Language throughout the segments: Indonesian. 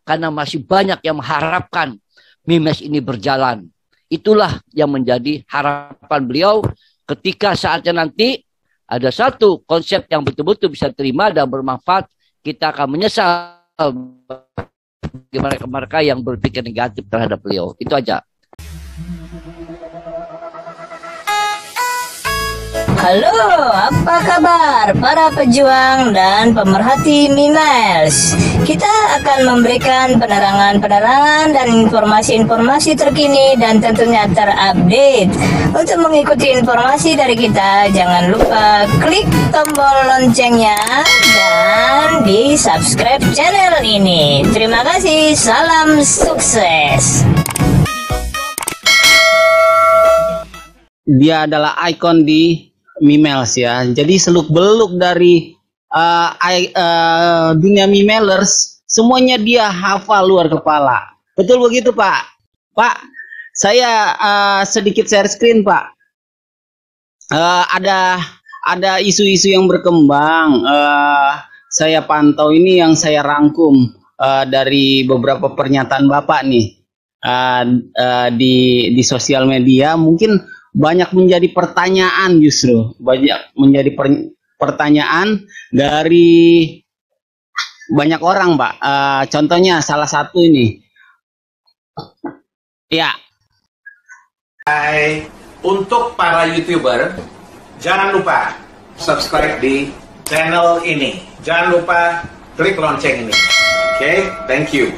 karena masih banyak yang mengharapkan Mimes ini berjalan. Itulah yang menjadi harapan beliau ketika saatnya nanti ada satu konsep yang betul-betul bisa terima dan bermanfaat, kita akan menyesal bagi mereka yang berpikir negatif terhadap beliau. Itu aja. Halo, apa kabar para pejuang dan pemerhati Mimes? Kita akan memberikan penerangan-penerangan dan informasi-informasi terkini dan tentunya terupdate. Untuk mengikuti informasi dari kita, jangan lupa klik tombol loncengnya dan di subscribe channel ini. Terima kasih, salam sukses. Dia adalah ikon di Mimels ya. Jadi seluk-beluk dari dunia Mimelers semuanya dia hafal luar kepala. Betul begitu, Pak? Pak, saya sedikit share screen, Pak. Ada isu-isu yang berkembang. Saya pantau ini yang saya rangkum dari beberapa pernyataan Bapak nih di sosial media. Mungkin banyak menjadi pertanyaan, justru banyak menjadi pertanyaan dari banyak orang, Pak. Contohnya salah satu ini ya. Untuk para YouTuber, jangan lupa subscribe di channel ini, jangan lupa klik lonceng ini. Oke, thank you.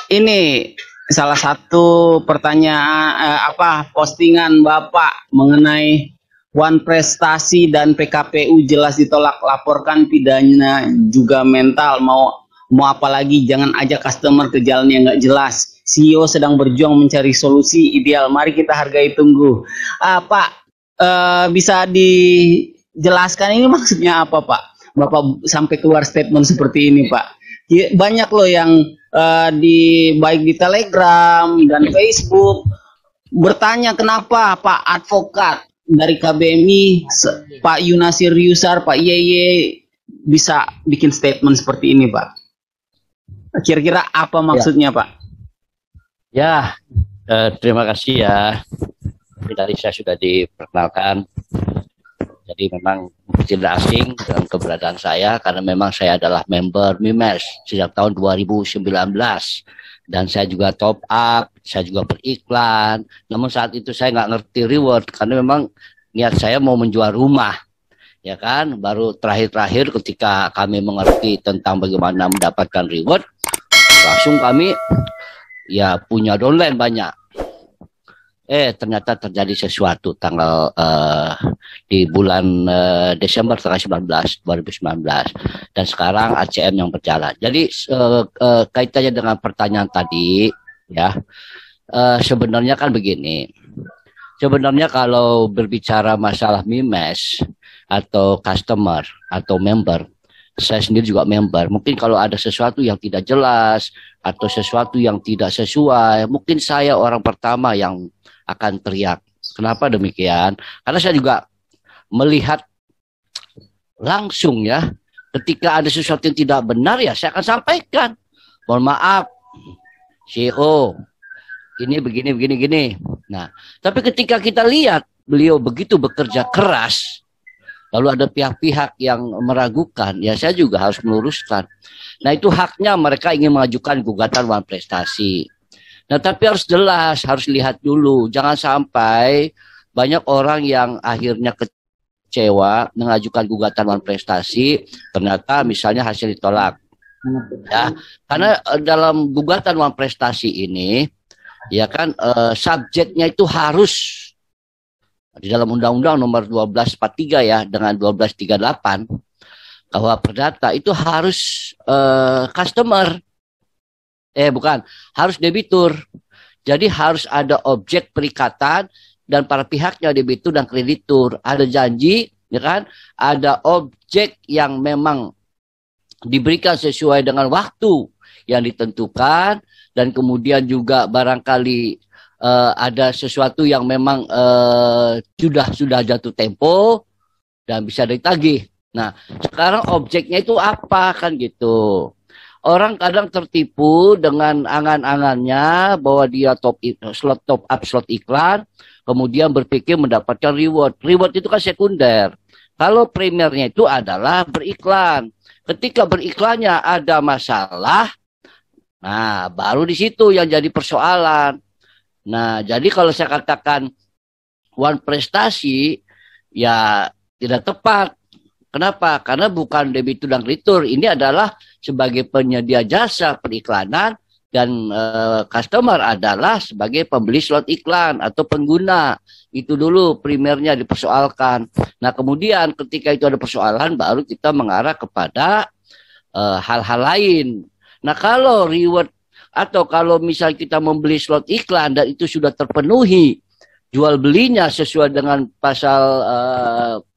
Ini salah satu pertanyaan postingan Bapak mengenai One Prestasi dan PKPU jelas ditolak, laporkan pidana juga mental, mau apa lagi, jangan ajak customer ke jalan yang nggak jelas. CEO sedang berjuang mencari solusi ideal, mari kita hargai tunggu. Pak, bisa dijelaskan ini maksudnya apa, Pak? Bapak sampai keluar statement seperti ini, Pak. Banyak loh yang baik di Telegram dan Facebook bertanya kenapa Pak advokat dari KBMI, Pak Yunasir Yusar, Pak Yeye bisa bikin statement seperti ini, Pak. Kira-kira apa maksudnya, Pak? Ya, terima kasih ya. Tadi saya sudah diperkenalkan. Jadi memang tidak asing dengan keberadaan saya karena memang saya adalah member Mimes sejak tahun 2019 dan saya juga top up, saya juga beriklan. Namun saat itu saya nggak ngerti reward karena memang niat saya mau menjual rumah, ya kan. Baru terakhir-terakhir ketika kami mengerti tentang bagaimana mendapatkan reward, langsung kami ya punya downline banyak. Ternyata terjadi sesuatu tanggal di bulan Desember tanggal 19 2019 dan sekarang ACM yang berjalan. Jadi kaitannya dengan pertanyaan tadi ya, sebenarnya kan begini. Sebenarnya kalau berbicara masalah Mimes atau customer atau member, saya sendiri juga member. Mungkin kalau ada sesuatu yang tidak jelas atau sesuatu yang tidak sesuai, mungkin saya orang pertama yang akan teriak. Kenapa demikian? Karena saya juga melihat langsung ya, ketika ada sesuatu yang tidak benar ya saya akan sampaikan. Mohon maaf, CEO, ini begini. Nah, tapi ketika kita lihat beliau begitu bekerja keras, lalu ada pihak-pihak yang meragukan, ya saya juga harus meluruskan. Nah, itu haknya mereka ingin mengajukan gugatan One Prestasi. Nah, tapi harus jelas, harus lihat dulu. Jangan sampai banyak orang yang akhirnya kecewa mengajukan gugatan One Prestasi, ternyata misalnya hasil ditolak. Ya, karena dalam gugatan One Prestasi ini, ya kan, subjeknya itu harus di dalam Undang-Undang Nomor 1243 ya dengan 1238 bahwa perdata itu harus customer. Harus debitur. Jadi harus ada objek perikatan dan para pihaknya debitur dan kreditur. Ada janji, ya kan? Ada objek yang memang diberikan sesuai dengan waktu yang ditentukan dan kemudian juga barangkali ada sesuatu yang memang sudah jatuh tempo dan bisa ditagih. Nah, sekarang objeknya itu apa kan gitu? orang kadang tertipu dengan angan-angannya bahwa dia top up slot iklan, kemudian berpikir mendapatkan reward. Reward itu kan sekunder. Kalau primernya itu adalah beriklan. Ketika beriklannya ada masalah, nah baru di situ yang jadi persoalan. Nah, jadi kalau saya katakan one prestasi, ya tidak tepat. Kenapa? Karena bukan debitur dan kreditur. Ini adalah sebagai penyedia jasa periklanan dan customer adalah sebagai pembeli slot iklan atau pengguna. Itu dulu primernya dipersoalkan. Nah, kemudian ketika itu ada persoalan, baru kita mengarah kepada hal-hal lain. Nah, kalau reward atau kalau misal kita membeli slot iklan dan itu sudah terpenuhi jual belinya sesuai dengan pasal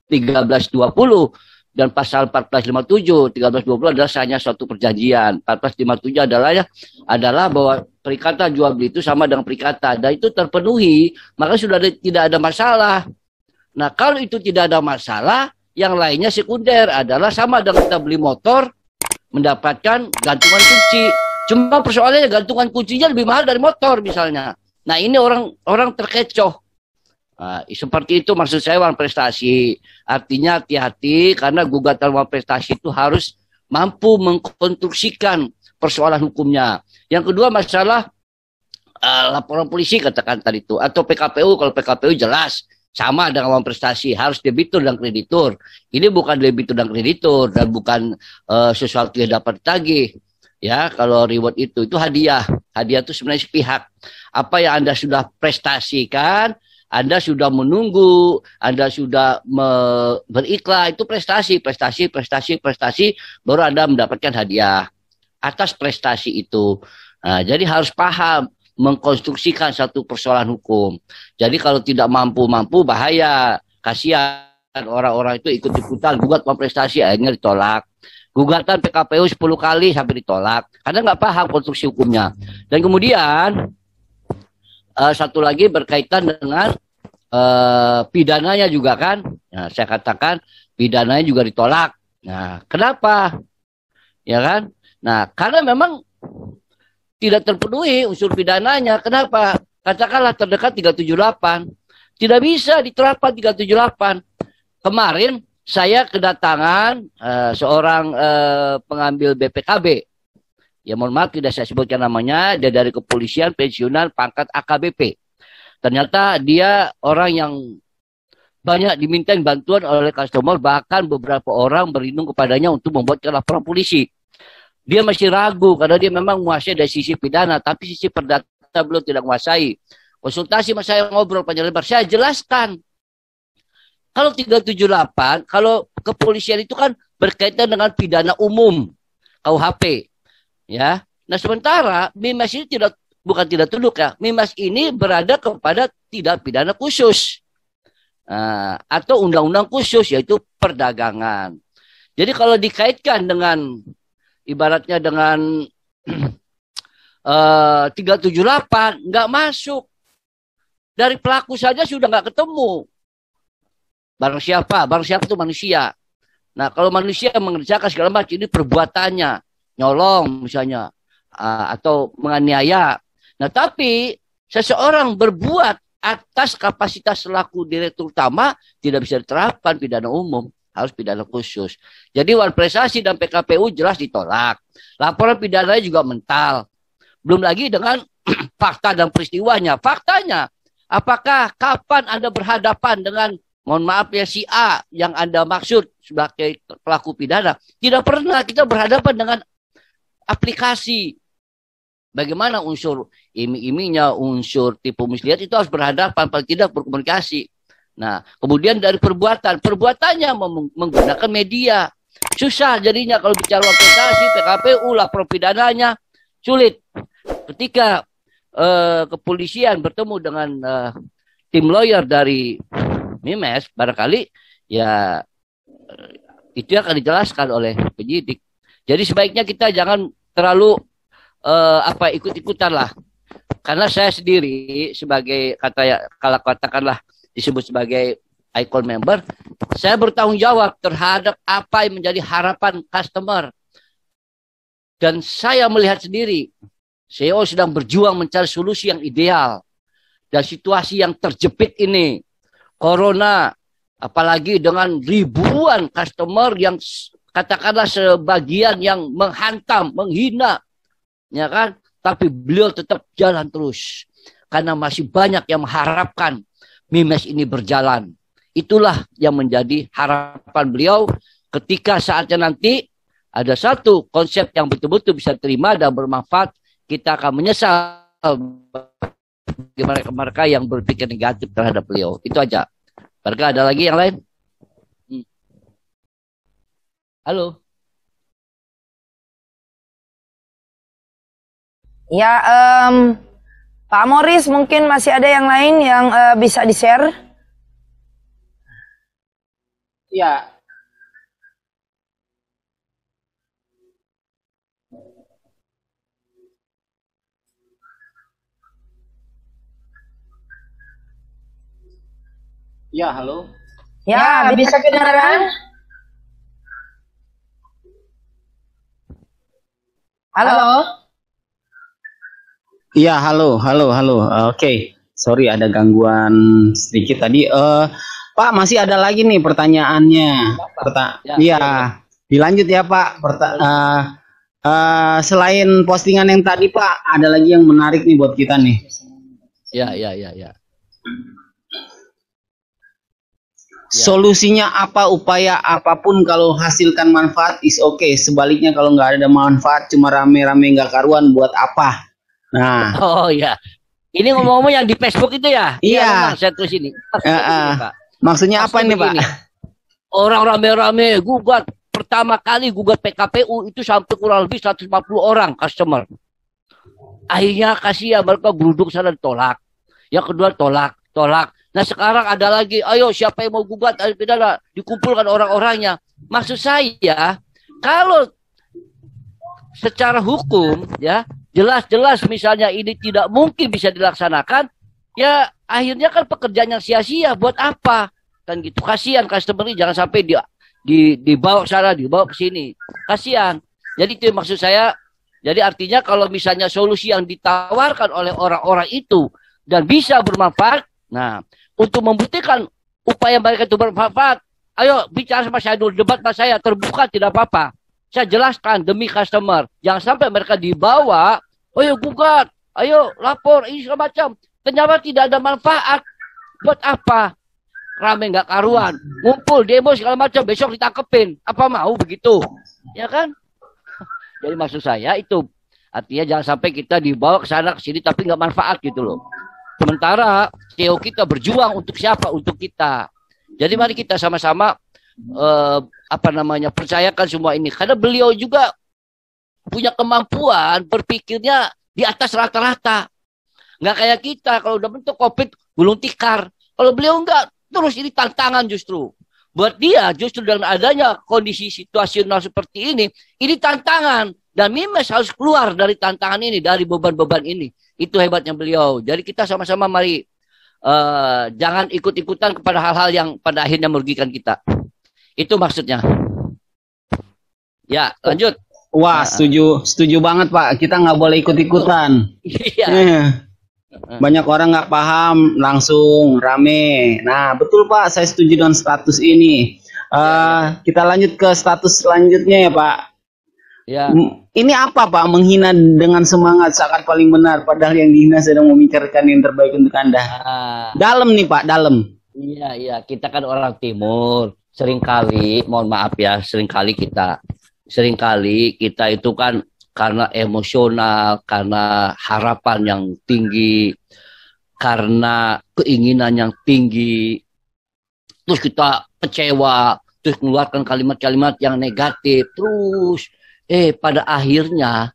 1320 dan pasal 1457, 1320 adalah hanya suatu perjanjian. 1457 adalah bahwa perikatan jual beli itu sama dengan perikatan dan itu terpenuhi, maka sudah tidak ada masalah. Nah, kalau itu tidak ada masalah, yang lainnya sekunder adalah sama dengan kita beli motor mendapatkan gantungan kunci. Cuma persoalannya gantungan kuncinya lebih mahal dari motor misalnya. Nah, ini orang terkecoh. Nah, seperti itu maksud saya uang prestasi. Artinya hati-hati karena gugatan uang prestasi itu harus mampu mengkonstruksikan persoalan hukumnya. Yang kedua masalah laporan polisi katakan tadi itu. Atau PKPU, kalau PKPU jelas sama dengan uang prestasi. Harus debitur dan kreditur. Ini bukan debitur dan kreditur dan bukan sesuatu yang dapat ditagih. Ya, kalau reward itu hadiah. Hadiah itu sebenarnya sepihak. Apa yang Anda sudah prestasikan, Anda sudah menunggu, Anda sudah beriklan, itu prestasi, baru Anda mendapatkan hadiah atas prestasi itu. Nah, jadi harus paham, mengkonstruksikan satu persoalan hukum. Jadi kalau tidak mampu bahaya, kasihan orang-orang itu ikut-ikutan, gugat prestasi, akhirnya ditolak. Gugatan PKPU 10 kali sampai ditolak, karena nggak paham konstruksi hukumnya. Dan kemudian, satu lagi berkaitan dengan pidananya juga kan. Nah, saya katakan pidananya juga ditolak. Nah, kenapa? Ya kan? Nah, karena memang tidak terpenuhi unsur pidananya. Kenapa? Katakanlah terdekat 378. Tidak bisa diterapkan 378. Kemarin saya kedatangan seorang pengambil BPKB. Ya mohon maaf tidak saya sebutkan namanya, dia dari kepolisian pensiunan pangkat AKBP. Ternyata dia orang yang banyak dimintain bantuan oleh customer, bahkan beberapa orang berlindung kepadanya untuk membuatkan laporan polisi. Dia masih ragu karena dia memang menguasai dari sisi pidana, tapi sisi perdata belum tidak menguasai. Konsultasi sama saya ngobrol panjang lebar, saya jelaskan. Kalau 378, kalau kepolisian itu kan berkaitan dengan pidana umum, KUHP. Ya, nah sementara MIMAS ini bukan tidak tunduk ya. MIMAS ini berada kepada tidak pidana khusus atau undang-undang khusus yaitu perdagangan. Jadi kalau dikaitkan dengan ibaratnya dengan 378 nggak masuk. Dari pelaku saja sudah nggak ketemu. Barang siapa itu manusia. Nah kalau manusia mengerjakan segala macam ini perbuatannya. Nyolong misalnya atau menganiaya. Nah tapi seseorang berbuat atas kapasitas selaku direktur utama tidak bisa diterapkan pidana umum, harus pidana khusus. Jadi wan prestasi dan PKPU jelas ditolak. Laporan pidananya juga mental. Belum lagi dengan fakta dan peristiwanya. Faktanya, apakah kapan Anda berhadapan dengan mohon maaf ya si A yang Anda maksud sebagai pelaku pidana? Tidak pernah kita berhadapan dengan aplikasi. Bagaimana unsur iming-imingnya, unsur tipu muslihat itu harus berhadapan, paling tidak berkomunikasi. Nah, kemudian dari perbuatannya menggunakan media. Susah jadinya kalau bicara aplikasi, PKPU, lapor pidananya, sulit. Ketika kepolisian bertemu dengan tim lawyer dari MIMAS, barangkali ya itu akan dijelaskan oleh penyidik. Jadi sebaiknya kita jangan terlalu ikut-ikutan lah. Karena saya sendiri sebagai kalau katakanlah disebut sebagai icon member, saya bertanggung jawab terhadap apa yang menjadi harapan customer. Dan saya melihat sendiri, CEO sedang berjuang mencari solusi yang ideal. Dan situasi yang terjepit ini, Corona, apalagi dengan ribuan customer yang katakanlah sebagian yang menghantam, menghina, ya kan? Tapi beliau tetap jalan terus. Karena masih banyak yang mengharapkan Mimes ini berjalan. Itulah yang menjadi harapan beliau ketika saatnya nanti ada satu konsep yang betul-betul bisa terima dan bermanfaat, kita akan menyesal mereka yang berpikir negatif terhadap beliau. Itu aja. Barga, ada lagi yang lain? Halo. Ya, Pak Morris, mungkin masih ada yang lain yang bisa di-share? Ya. Ya, halo. Ya, bisa kedengaran? Halo? Iya, halo. Oke. Sorry ada gangguan sedikit tadi. Pak, masih ada lagi nih pertanyaannya. Iya, dilanjut ya, Pak. Selain postingan yang tadi, Pak, ada lagi yang menarik nih buat kita nih. Ya. Solusinya apa, upaya apapun kalau hasilkan manfaat is okay. Sebaliknya kalau nggak ada manfaat, cuma rame-rame nggak karuan, buat apa? Nah. Oh ya, ini ngomong-ngomong yang di Facebook itu ya? Iya. Saya tulis ini. Maksudnya apa ini, Pak? Orang rame-rame gugat, pertama kali gugat PKPU itu sampai kurang lebih 140 orang customer. Akhirnya kasihan mereka geruduk sana ditolak. Yang kedua tolak. Nah sekarang ada lagi, ayo siapa yang mau gugat, dikumpulkan orang-orangnya. Maksud saya, kalau secara hukum ya jelas-jelas misalnya ini tidak mungkin bisa dilaksanakan, ya akhirnya kan pekerjaan yang sia-sia, buat apa? Kan gitu, kasihan customer ini, jangan sampai dibawa ke sana, dibawa ke sini. Kasihan. Jadi itu maksud saya. Jadi artinya kalau misalnya solusi yang ditawarkan oleh orang-orang itu dan bisa bermanfaat, nah, untuk membuktikan upaya mereka itu bermanfaat, ayo bicara sama saya dulu, debat sama saya, terbuka tidak apa-apa. Saya jelaskan demi customer. Jangan sampai mereka dibawa, ayo gugat, ayo lapor, ini segala macam. Ternyata tidak ada manfaat. Buat apa? Rame nggak karuan. Ngumpul, demo segala macam, besok ditangkepin. Apa mau begitu? Ya kan? Jadi maksud saya itu. Artinya jangan sampai kita dibawa ke sana, ke sini, tapi nggak manfaat gitu loh. Sementara CEO kita berjuang untuk siapa? Untuk kita. Jadi mari kita sama-sama percayakan semua ini. Karena beliau juga punya kemampuan berpikirnya di atas rata-rata. Nggak kayak kita kalau udah bentuk COVID gulung tikar. Kalau beliau enggak, terus ini tantangan justru. Buat dia justru dengan adanya kondisi situasional seperti ini tantangan. Dan Mimes harus keluar dari tantangan ini, dari beban-beban ini. Itu hebatnya beliau. Jadi kita sama-sama mari jangan ikut-ikutan kepada hal-hal yang pada akhirnya merugikan kita. Itu maksudnya. Ya, lanjut. Wah, setuju banget, Pak. Kita nggak boleh ikut-ikutan. Iya. Banyak orang nggak paham, langsung rame. Nah, betul Pak, saya setuju dengan status ini. Kita lanjut ke status selanjutnya ya Pak. Ya. Ini apa Pak? Menghina dengan semangat seakan paling benar, padahal yang dihina sedang memikirkan yang terbaik untuk Anda. Dalam nih Pak, dalam. Iya. Kita kan orang Timur. Seringkali, mohon maaf ya, seringkali kita itu kan karena emosional, karena harapan yang tinggi, karena keinginan yang tinggi, terus kita kecewa, terus mengeluarkan kalimat-kalimat yang negatif, terus pada akhirnya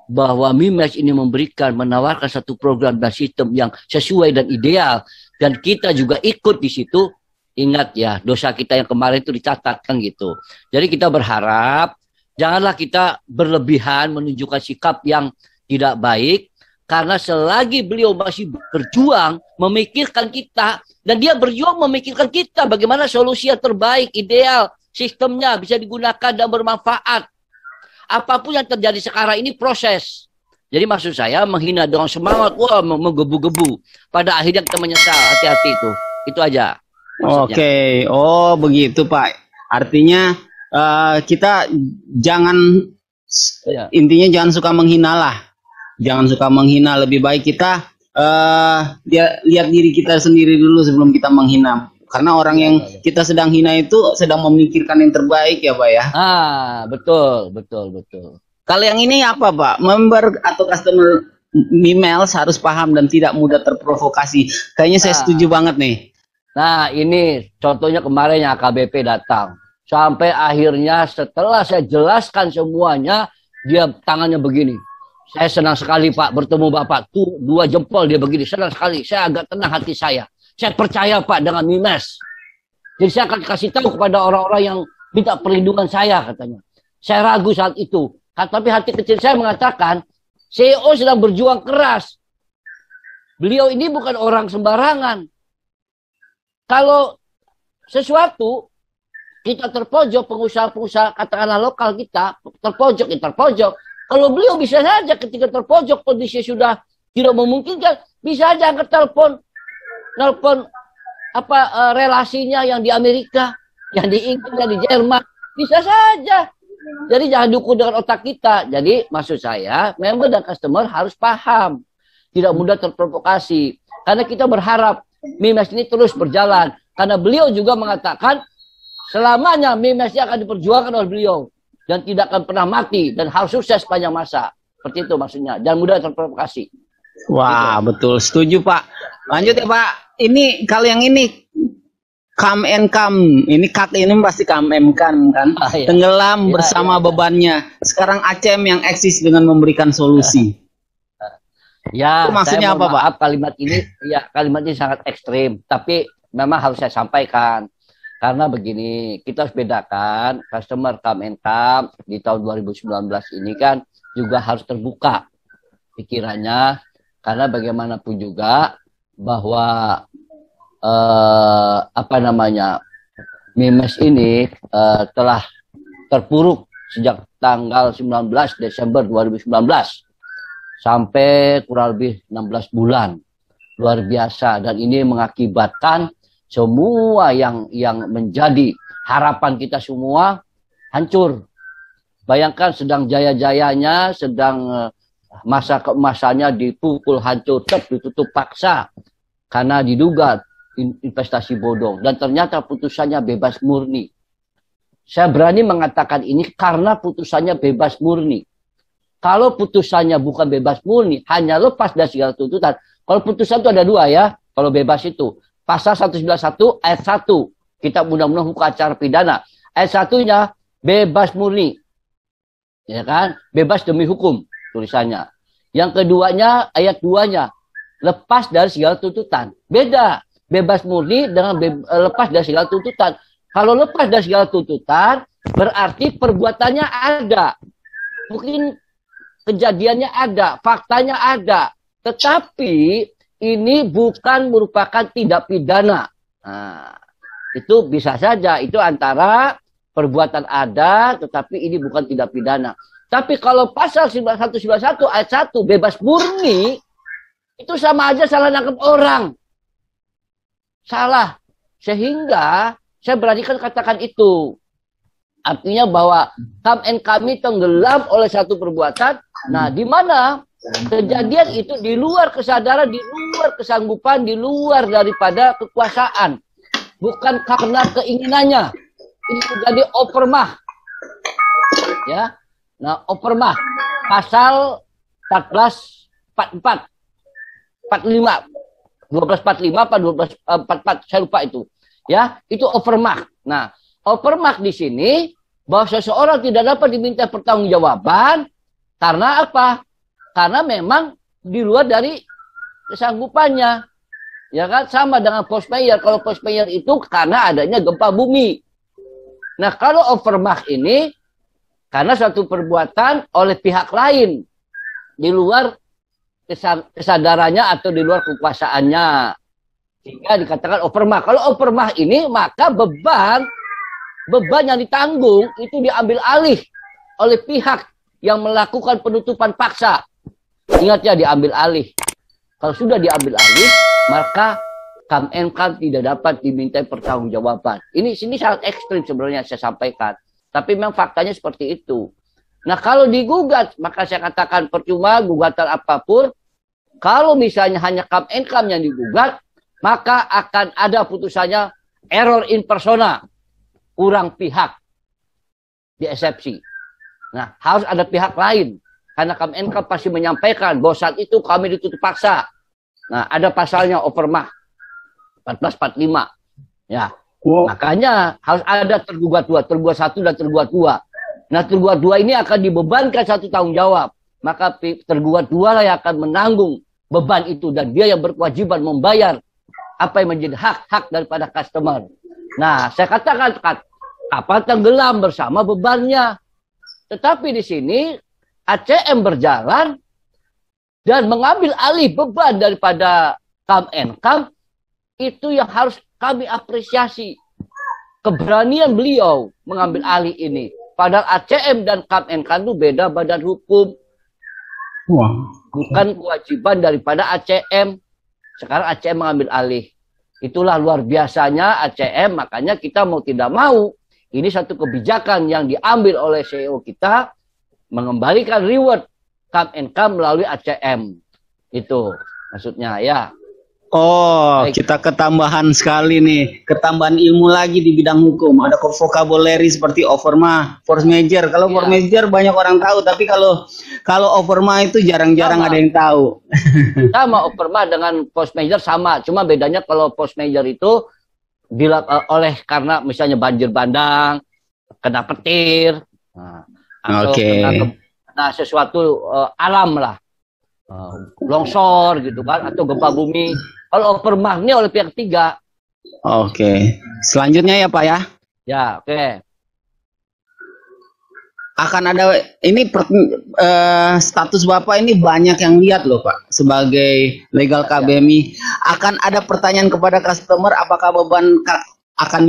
bahwa Mimes ini menawarkan satu program dan sistem yang sesuai dan ideal, dan kita juga ikut di situ. Ingat ya, dosa kita yang kemarin itu dicatat kan gitu. Jadi kita berharap janganlah kita berlebihan menunjukkan sikap yang tidak baik, karena selagi beliau masih berjuang memikirkan kita, dan dia berjuang memikirkan kita bagaimana solusi yang terbaik, ideal, sistemnya bisa digunakan dan bermanfaat. apapun yang terjadi sekarang ini proses. Jadi maksud saya menghina dengan semangat, wah menggebu-gebu. Pada akhirnya kita menyesal, hati-hati itu. Itu aja. Oke, oh begitu Pak. Artinya kita jangan, intinya jangan suka menghina lah. Jangan suka menghina, lebih baik kita lihat diri kita sendiri dulu sebelum kita menghina. Karena orang yang kita sedang hina itu sedang memikirkan yang terbaik ya Pak ya. Betul. Kalau yang ini apa Pak? Member atau customer Mimels harus paham dan tidak mudah terprovokasi. Kayaknya saya setuju banget nih. Nah ini contohnya kemarin yang AKBP datang. Sampai akhirnya setelah saya jelaskan semuanya, dia tangannya begini. Saya senang sekali Pak bertemu Bapak. Tuh 2 jempol dia begini. Senang sekali. Saya agak tenang hati saya. Saya percaya Pak dengan Mimes. Jadi saya akan kasih tahu kepada orang-orang yang minta perlindungan saya katanya. Saya ragu saat itu. Tapi hati kecil saya mengatakan, CEO sedang berjuang keras. Beliau ini bukan orang sembarangan. Kalau sesuatu, kita terpojok, pengusaha-pengusaha katakanlah lokal kita, terpojok. Kalau beliau bisa saja ketika terpojok, kondisi sudah tidak memungkinkan, bisa saja angkat telepon relasinya yang di Amerika, yang di Inggris, yang di Jerman. Bisa saja. Jadi jangan dukung dengan otak kita. Jadi maksud saya, member dan customer harus paham. Tidak mudah terprovokasi. Karena kita berharap Mimes ini terus berjalan. Karena beliau juga mengatakan, selamanya Mimes ini akan diperjuangkan oleh beliau. Dan tidak akan pernah mati. Dan harus sukses sepanjang masa. Seperti itu maksudnya. Jangan mudah terprovokasi. Wah, betul. Setuju Pak. Lanjut ya Pak. Ini, kalau yang ini, come and come. Ini cut ini pasti come and come kan. Iya. Tenggelam bersama bebannya. Sekarang ACM yang eksis dengan memberikan solusi. Ya, itu maksudnya apa Pak? Kalimat ini sangat ekstrim. Tapi memang harus saya sampaikan. Karena begini, kita harus bedakan customer come and come di tahun 2019 ini kan juga harus terbuka pikirannya. Karena bagaimanapun juga bahwa Mimes ini telah terpuruk sejak tanggal 19 Desember 2019 sampai kurang lebih 16 bulan. Luar biasa, dan ini mengakibatkan semua yang menjadi harapan kita semua hancur. Bayangkan sedang jaya-jayanya, sedang masa keemasannya dipukul hancur, ditutup paksa karena diduga investasi bodong, dan ternyata putusannya bebas murni. Saya berani mengatakan ini karena putusannya bebas murni. Kalau putusannya bukan bebas murni, hanya lepas dari segala tuntutan. Kalau putusan itu ada 2 ya, kalau bebas itu. Pasal 191 ayat 1, Kitab Undang-Undang Hukum Acara Pidana. Ayat 1-nya bebas murni. Ya kan? Bebas demi hukum tulisannya. Yang keduanya, ayat 2-nya, lepas dari segala tuntutan. Beda. Bebas murni dengan lepas dari segala tuntutan. Kalau lepas dari segala tuntutan, berarti perbuatannya ada. Mungkin kejadiannya ada, faktanya ada. Tetapi ini bukan merupakan tindak pidana. Nah, itu bisa saja. Itu antara perbuatan ada, tetapi ini bukan tindak pidana. Tapi kalau pasal 191 ayat 1 bebas murni, itu sama aja salah nangkep orang. Salah. Sehingga saya beranikan katakan itu. Artinya bahwa come and kami tenggelam oleh satu perbuatan. Nah, di mana kejadian itu di luar kesadaran, di luar kesanggupan, di luar daripada kekuasaan. Bukan karena keinginannya. Ini menjadi opermah. Ya. Nah, opermah. Pasal 1444. 45. 1245 apa 1244, saya lupa itu. Ya, itu overmark. Nah, overmark di sini bahwa seseorang tidak dapat diminta pertanggungjawaban karena apa? Karena memang di luar dari kesanggupannya. Ya kan, sama dengan post payer. Kalau post payer itu karena adanya gempa bumi. Nah, kalau overmark ini karena suatu perbuatan oleh pihak lain di luar kesadarannya atau di luar kekuasaannya, sehingga dikatakan overmah. Kalau overmah ini maka beban yang ditanggung itu diambil alih oleh pihak yang melakukan penutupan paksa. Ingat ya, diambil alih. Kalau sudah diambil alih, maka Kam tidak dapat dimintai pertanggungjawaban. Sini sangat ekstrim sebenarnya saya sampaikan. Tapi memang faktanya seperti itu. Nah, kalau digugat, maka saya katakan percuma gugatan apapun. Kalau misalnya hanya Kam yang digugat, maka akan ada putusannya error in persona, kurang pihak, di eksepsi. Nah, harus ada pihak lain. Karena Kam pasti menyampaikan bahwa saat itu kami ditutup paksa. Nah, ada pasalnya Overmah 1445. Ya. Wow. Makanya harus ada tergugat 2, tergugat 1 dan tergugat 2. Nah, tergugat 2 ini akan dibebankan satu tanggung jawab. Maka tergugat 2 lah yang akan menanggung beban itu dan dia yang berkewajiban membayar apa yang menjadi hak-hak daripada customer. Nah, saya katakan kapal tenggelam bersama bebannya. Tetapi di sini ACM berjalan dan mengambil alih beban daripada Kam itu yang harus kami apresiasi. Keberanian beliau mengambil alih ini. Padahal ACM dan Kam itu beda badan hukum. Wow. Bukan kewajiban daripada ACM. Sekarang ACM mengambil alih. Itulah luar biasanya ACM. Makanya kita mau tidak mau, ini satu kebijakan yang diambil oleh CEO kita, mengembalikan reward Kam melalui ACM. Itu maksudnya ya. Oh, baik. Kita ketambahan sekali nih, ketambahan ilmu lagi di bidang hukum. Ada vocabulary seperti overmah, force major. Kalau force major banyak orang tahu, tapi kalau overmah itu jarang-jarang ada yang tahu. Sama overmah dengan force major sama, cuma bedanya kalau force major itu karena misalnya banjir bandang, kena petir, atau kena sesuatu alam lah, longsor gitu kan, atau gempa bumi. Kalau overmah ini oleh pihak ketiga. Oke. Selanjutnya ya Pak ya. Ya, oke. Akan ada ini status Bapak ini banyak yang lihat loh Pak sebagai legal KBMI. Akan ada pertanyaan kepada customer apakah beban akan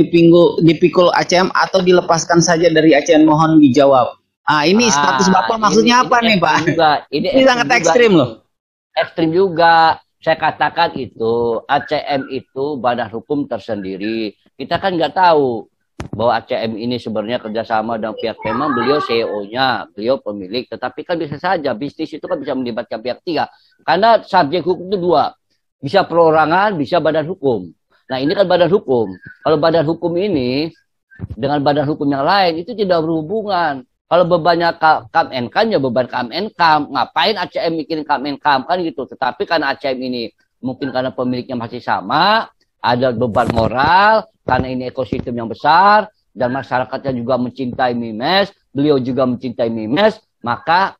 dipikul ACM atau dilepaskan saja dari ACM, mohon dijawab. Ini status Bapak maksudnya apa nih Pak? Ini sangat ekstrim loh. Ekstrim juga. Saya katakan itu, ACM itu badan hukum tersendiri. Kita kan nggak tahu bahwa ACM ini sebenarnya kerjasama dengan pihak, memang beliau CEO-nya, beliau pemilik. Tetapi kan bisa saja, bisnis itu kan bisa melibatkan pihak ketiga. Karena subjek hukum itu 2. Bisa perorangan, bisa badan hukum. Nah ini kan badan hukum. Kalau badan hukum ini, dengan badan hukum yang lain, itu tidak berhubungan. Kalau bebannya Kam ya beban Kam. Ngapain ACM mikirin Kam kan gitu. Tetapi karena ACM ini mungkin karena pemiliknya masih sama, ada beban moral, karena ini ekosistem yang besar, dan masyarakatnya juga mencintai MIMES, beliau juga mencintai MIMES, maka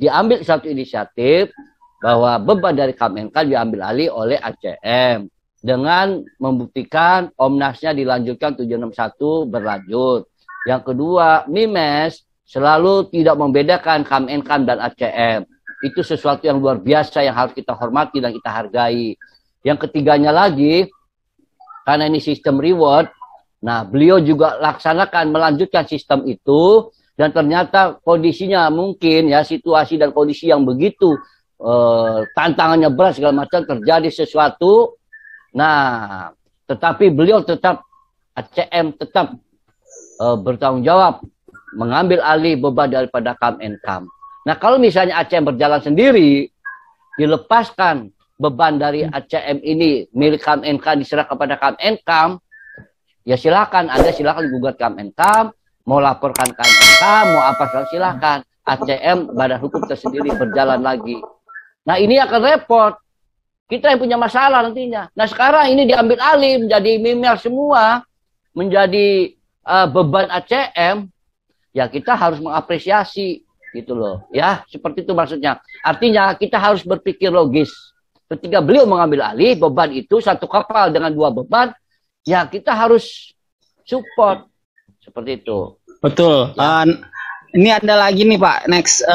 diambil satu inisiatif bahwa beban dari Kam diambil alih oleh ACM. Dengan membuktikan Omnasnya dilanjutkan 761 berlanjut. Yang kedua, MIMES selalu tidak membedakan Kam dan ACM. Itu sesuatu yang luar biasa yang harus kita hormati dan kita hargai. Yang ketiganya lagi, karena ini sistem reward, nah beliau juga laksanakan melanjutkan sistem itu, dan ternyata kondisinya mungkin ya, situasi dan kondisi yang begitu tantangannya berat segala macam, terjadi sesuatu. Nah, tetapi beliau tetap, ACM tetap bertanggung jawab mengambil alih beban daripada Kam. Nah, kalau misalnya ACM berjalan sendiri, dilepaskan beban dari ACM ini milik Kam diserah kepada Kam, ya silakan, Anda silakan gugat Kam, mau laporkan Kam, mau apa silakan. ACM badan hukum tersendiri berjalan lagi. Nah, ini akan repot. Kita yang punya masalah nantinya. Nah, sekarang ini diambil alih menjadi MIMEL semua, menjadi beban ACM. Ya kita harus mengapresiasi gitu loh. Ya, seperti itu maksudnya. Artinya kita harus berpikir logis. Ketika beliau mengambil alih beban itu, satu kapal dengan 2 beban, ya kita harus support. Seperti itu. Betul. Ya. Ini ada lagi nih Pak, next.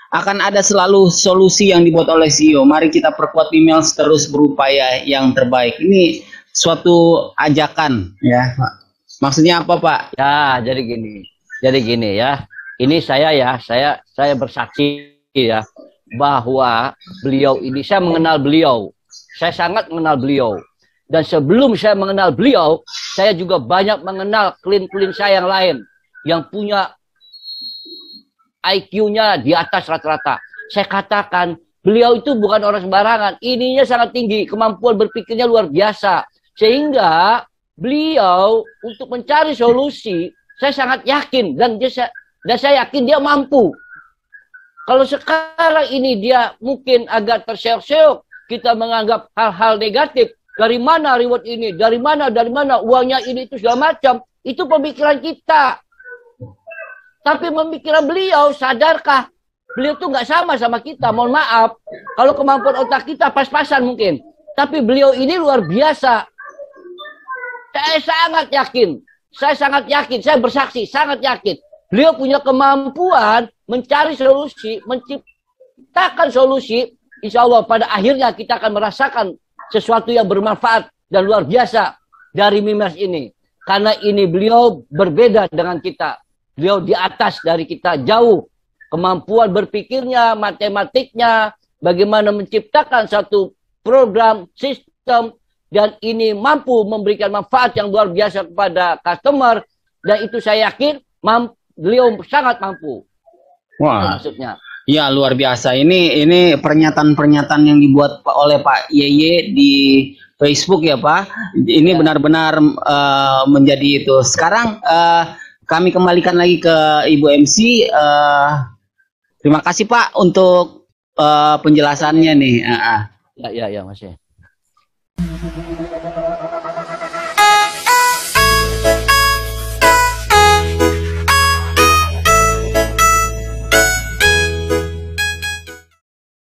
Akan ada selalu solusi yang dibuat oleh CEO. Mari kita perkuat email terus berupaya yang terbaik. Ini suatu ajakan ya Pak. Maksudnya apa Pak? Ya, jadi gini ya. ini saya bersaksi ya bahwa beliau ini, saya mengenal beliau, saya sangat mengenal beliau, dan sebelum saya mengenal beliau, saya juga banyak mengenal klien-klien saya yang lain yang punya IQ-nya di atas rata-rata. Saya katakan beliau itu bukan orang sembarangan, ininya sangat tinggi, kemampuan berpikirnya luar biasa, sehingga beliau untuk mencari solusi, saya sangat yakin dan saya yakin dia mampu. Kalau sekarang ini dia mungkin agak terseok-seok, kita menganggap hal-hal negatif. Dari mana reward ini? Dari mana uangnya ini itu segala macam. Itu pemikiran kita. Tapi pemikiran beliau, sadarkah? Beliau tuh nggak sama kita. Mohon maaf. Kalau kemampuan otak kita pas-pasan mungkin. Tapi beliau ini luar biasa. Saya sangat yakin. Saya bersaksi, sangat yakin. Beliau punya kemampuan mencari solusi, menciptakan solusi. Insya Allah pada akhirnya kita akan merasakan sesuatu yang bermanfaat dan luar biasa dari Mimels ini. Karena ini beliau berbeda dengan kita. Beliau di atas dari kita jauh. Kemampuan berpikirnya, matematiknya, bagaimana menciptakan satu program, sistem, dan ini mampu memberikan manfaat yang luar biasa kepada customer. Dan itu saya yakin beliau sangat mampu. Wah, maksudnya. Ya luar biasa. Ini pernyataan-pernyataan yang dibuat oleh Pak Yeye di Facebook ya Pak. Ini benar-benar menjadi itu. Sekarang kami kembalikan lagi ke Ibu MC. Terima kasih Pak untuk penjelasannya nih. Ya Mas.